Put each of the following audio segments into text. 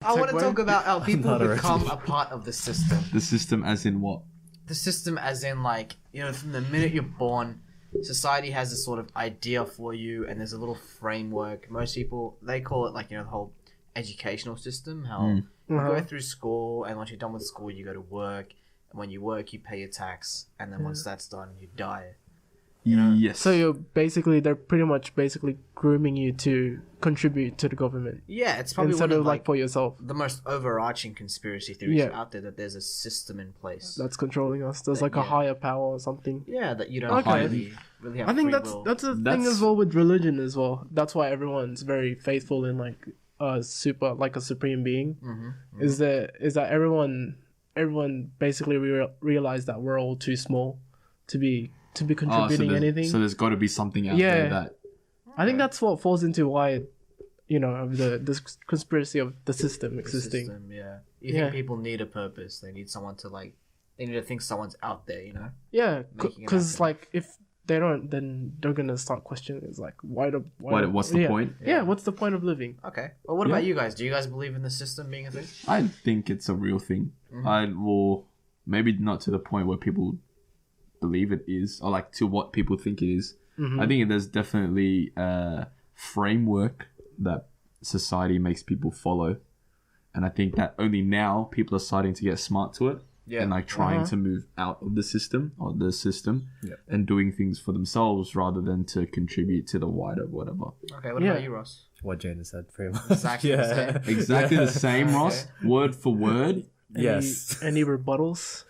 I want to segue? talk about how people Not a become recipe. a part of the system. The system as in what? The system as in, like, you know, from the minute you're born, society has this sort of idea for you, and there's a little framework. Most people, they call it, like, you know, the whole educational system, how you go through school, and once you're done with school, you go to work, and when you work, you pay your tax, and then once that's done, you die. know? Yes. So they're pretty much grooming you to contribute to the government Yeah, it's probably instead one of of, like for yourself. the most overarching conspiracy theories Yeah. out there, that there's a system in place. That's controlling us. There's like a Yeah. higher power or something. Yeah, that you don't Okay. really have I think free that's will. that's a thing That's- as well with religion as well. That's why everyone's very faithful in like a supreme being. Mm-hmm. Is that everyone basically realized that we're all too small to be contributing anything. So there's got to be something out Yeah. there that. I think that's what falls into why, of this conspiracy of the system The existing. system, yeah. You Yeah. think people need a purpose. They need someone to, like, they need to think someone's out there, you know? Yeah, Making it because happen. like if they don't, then they're gonna start questioning. It's like What's the point? Yeah, what's the point of living? Okay. Well, what about you guys? Do you guys believe in the system being a thing? I think it's a real thing. Maybe not to the point where people believe it is, or like to what people think it is. I think there's definitely a framework that society makes people follow, and I think that only now people are starting to get smart to it. Yeah. And like trying to move out of the system and doing things for themselves rather than to contribute to the wider whatever. Okay, what Yeah. about you, Ross? What Jaden said, pretty much. Exactly the same. Exactly the same, Ross. Word for word. Yes. Any rebuttals?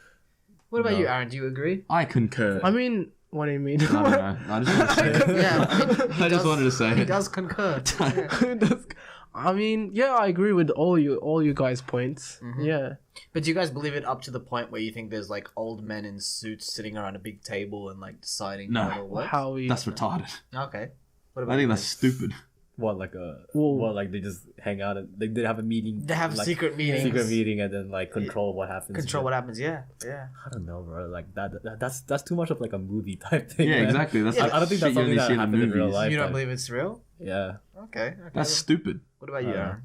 What about No. you, Aaron? Do you agree? I concur. I mean, what do you mean? I don't know. I just wanted to say it. Yeah, I mean, he I just wanted to say He it. does concur. Yeah. I mean, yeah, I agree with all you guys' points. Yeah. But do you guys believe it up to the point where you think there's, like, old men in suits sitting around a big table and, like, deciding No. how it all works? How we That's retarded. Okay. What about I think you that's guys? stupid. What, like they just hang out and they have a meeting. They have like, secret meetings. Secret meeting and then like control what happens. Control what happens, yeah. I don't know, bro. Like that's too much of like a movie type thing. Yeah, man. exactly. That's Yeah, like I don't think shit that's you something only see that in the happens in real movies. life. You don't like- believe it's real? Yeah. Okay. That's stupid. What about you, Aaron?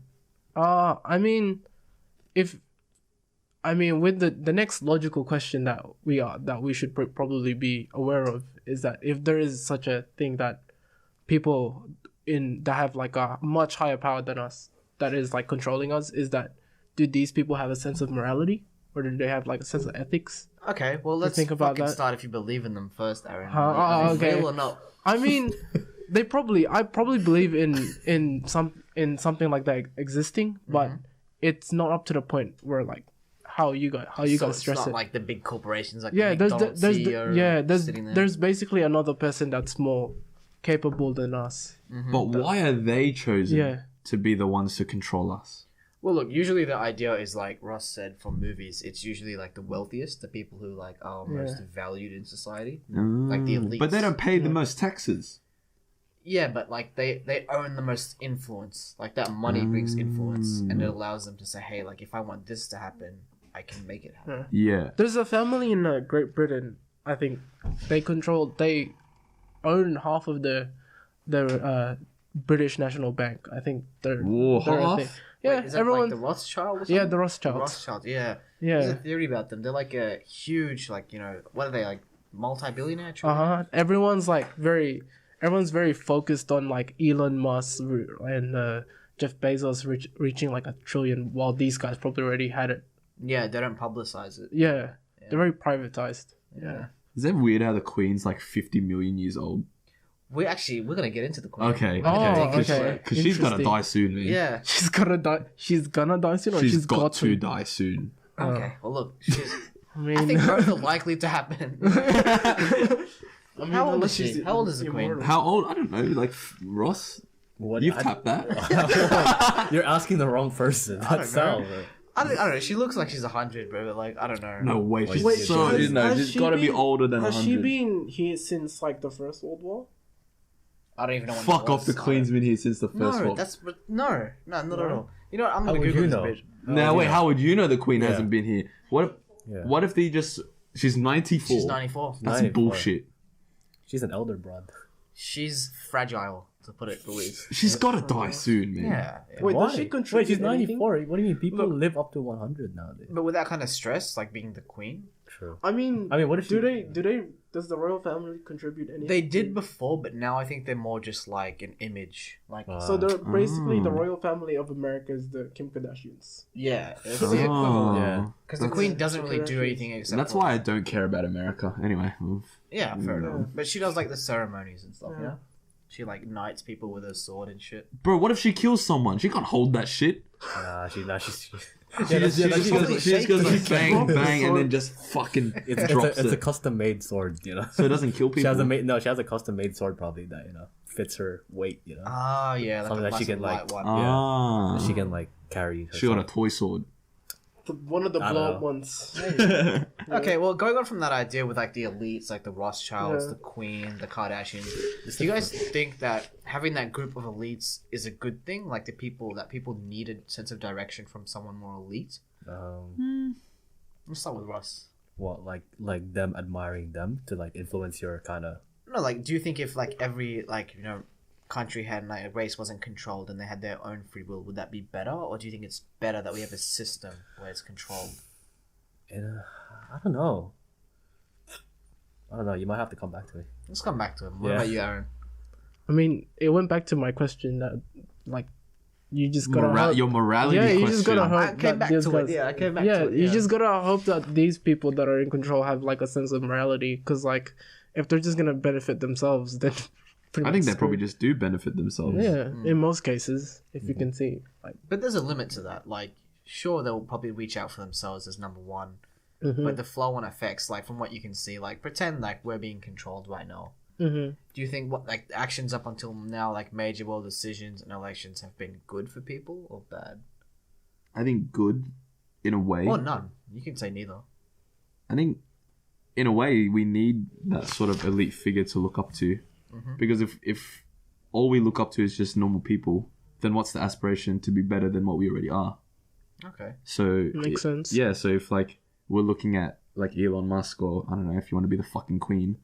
I mean, with the next logical question that we should probably be aware of is that if there is such a thing that people that have like a much higher power than us that is like controlling us, is that do these people have a sense of morality, or do they have like a sense of ethics? Okay, well, let's think about fucking that. start if you believe in them first, Aaron. Oh, okay. Real or not? I mean, I probably believe in something like that existing, but it's not up to the point where like how you guys So stress it's not it. like the big corporations, like Yeah, the McDonald's CEO sitting there. there's basically another person that's more capable than us. But why are they chosen Yeah. to be the ones to control us? Well, look, usually the idea is, like Ross said, from movies, it's usually like the wealthiest, the people who like are most valued in society. Like the elites. But they don't pay the most taxes. Yeah, but like they own the most influence. Like that money brings influence, and it allows them to say, "Hey, like if I want this to happen, I can make it happen." Yeah. There's a family in Great Britain. I think they own half of the British National Bank. I think they're Whoa, they're a half? thing. Yeah, Wait, is it everyone. like the Rothschilds? Or something? Yeah, the Rothschilds. Rothschilds. Yeah. There's a Yeah. theory about them. They're like a huge, like, you know, what are they, like multi-billionaire? Everyone's very focused on like Elon Musk and Jeff Bezos reaching like $1 trillion, while these guys probably already had it. Yeah, they don't publicize it. Yeah, they're very privatized. Yeah. Is that weird how the Queen's like 50 million years old? We're gonna get into the Queen. Okay. Oh, Because okay. she's gonna Interesting. die soon, man. Yeah. She's gonna die. She's gonna die soon, or She's got to die soon. Okay. Well, look, she's, I mean, I think both are likely to happen. How old is she? How old is the Queen? How old? I don't know. Like Ross, What you've I- tapped that. You're asking the wrong person. That's know. Sal, bro. I don't know. She looks like she's 100, bro. But like, I don't know. No way. She's Wait, so. has- No, she's got to be older than 100. Has she been here since like the First World War? I don't even know. When Fuck it off. was. The Queen's been here since the first No, one. that's no, not at all. You know what? I'm How gonna would Google you this know? bitch. Now wait. yeah. How would you know the Queen Yeah. hasn't been here? What if they just? She's 94. She's 94. That's 94. bullshit. She's an elder broad. She's fragile. to put it the least. She's gotta die soon, man. Yeah. Wait, Why? does she contribute Wait, she's anything? 94. What do you mean? People Look. live up to 100 nowadays. But with that kind of stress, like being the queen, True. I mean, what if does the royal family contribute anything? they did before, but now I think they're more just like an image. Like, So they're basically the Oh. royal family of America is the Kim Kardashians. yeah, it's Oh. the equivalent. Yeah. Because the queen doesn't really do anything except. That's for- why I don't care about America. Anyway. Yeah, fair Yeah. enough. But she does like the ceremonies and stuff. Yeah. Yeah. She like knights people with her sword and shit. Bro, what if she kills someone? She can't hold that shit. She's She just goes like bang, bang, and then just fucking drops it's a it. custom made sword, you know. So it doesn't kill people. She has a custom made sword probably that, you know, fits her weight, you know. Ah, yeah, like Something a that she massive can, like, light one. Ah. She can like carry She got a herself. toy sword. One of the I don't blow know. up ones. Okay, well, going on from that idea with like the elites, like the Rothschilds, Yeah. the Queen, the Kardashians, do you guys think that having that group of elites is a good thing? Like that people need a sense of direction from someone more elite? Let's start with Russ. What, like them admiring them to like influence your kind of. No, like, do you think if like every country had like a race wasn't controlled and they had their own free will, would that be better, or do you think it's better that we have a system where it's controlled? I don't know. You might have to come back to me. Let's come back to him. What Yeah. about you, Aaron? I mean, it went back to my question that, like, you just gotta hope. Your morality Yeah, you question. just gotta hope. I came that back these to it. guys- Yeah, I came back Yeah, to it. you just gotta hope that these people that are in control have like a sense of morality. Because like, if they're just gonna benefit themselves, then pretty I think much they probably screwed. just do benefit themselves. Yeah, in most cases, if you can see, like, But there's a limit to that. Like, sure, they'll probably reach out for themselves as number one, mm-hmm, but the flow and effects, like from what you can see, like pretend like we're being controlled right now. mm-hmm. Do you think what like actions up until now, like major world decisions and elections, have been good for people or bad? I think good, in a way. Or none. You can say neither. I think, in a way, we need that sort of elite figure to look up to. Because if all we look up to is just normal people, then what's the aspiration to be better than what we already are? Okay. So Makes sense. Yeah, so if like we're looking at like Elon Musk, or I don't know, if you want to be the fucking queen,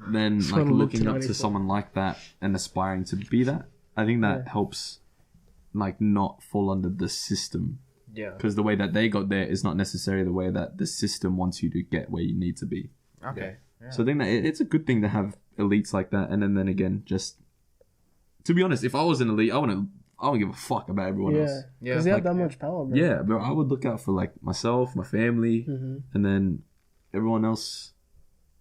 then Just like wanna look looking to up to 94. someone like that and aspiring to be that, I think that helps like not fall under the system. Yeah. Because the way that they got there is not necessarily the way that the system wants you to get where you need to be. Okay. Yeah. So I think that it's a good thing to have elites like that. And then again, just to be honest, if I was an elite, I wouldn't give a fuck about everyone Yeah, else. Yeah, because they have like- that much power. Bro. Yeah, but I would look out for like myself, my family, Mm-hmm. and then everyone else.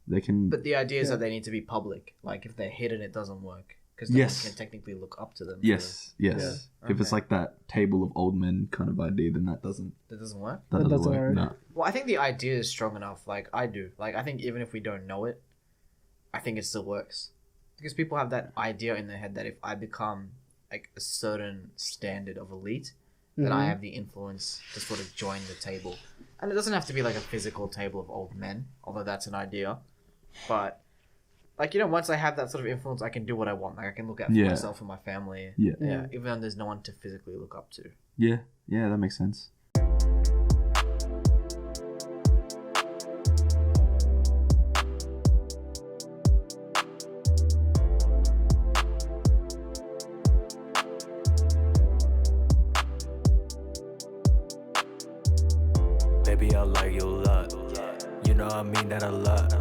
They can. But the idea is that they need to be public. Like if they're hidden, it doesn't work because no Yes. one can technically look up to them. Yes. If it's Okay. like that table of old men kind of idea, then that doesn't That doesn't work. that doesn't work. work. No. Well, I think the idea is strong enough. Like I do. Like I think even if we don't know it, I think it still works because people have that idea in their head that if I become like a certain standard of elite, then I have the influence to sort of join the table. And it doesn't have to be like a physical table of old men, although that's an idea. But like once I have that sort of influence, I can do what I want. Like I can look out for Yeah. myself and my family. Yeah. Yeah, even though there's no one to physically look up to. Yeah, that makes sense. Baby, I like you a lot. You know I mean that a lot.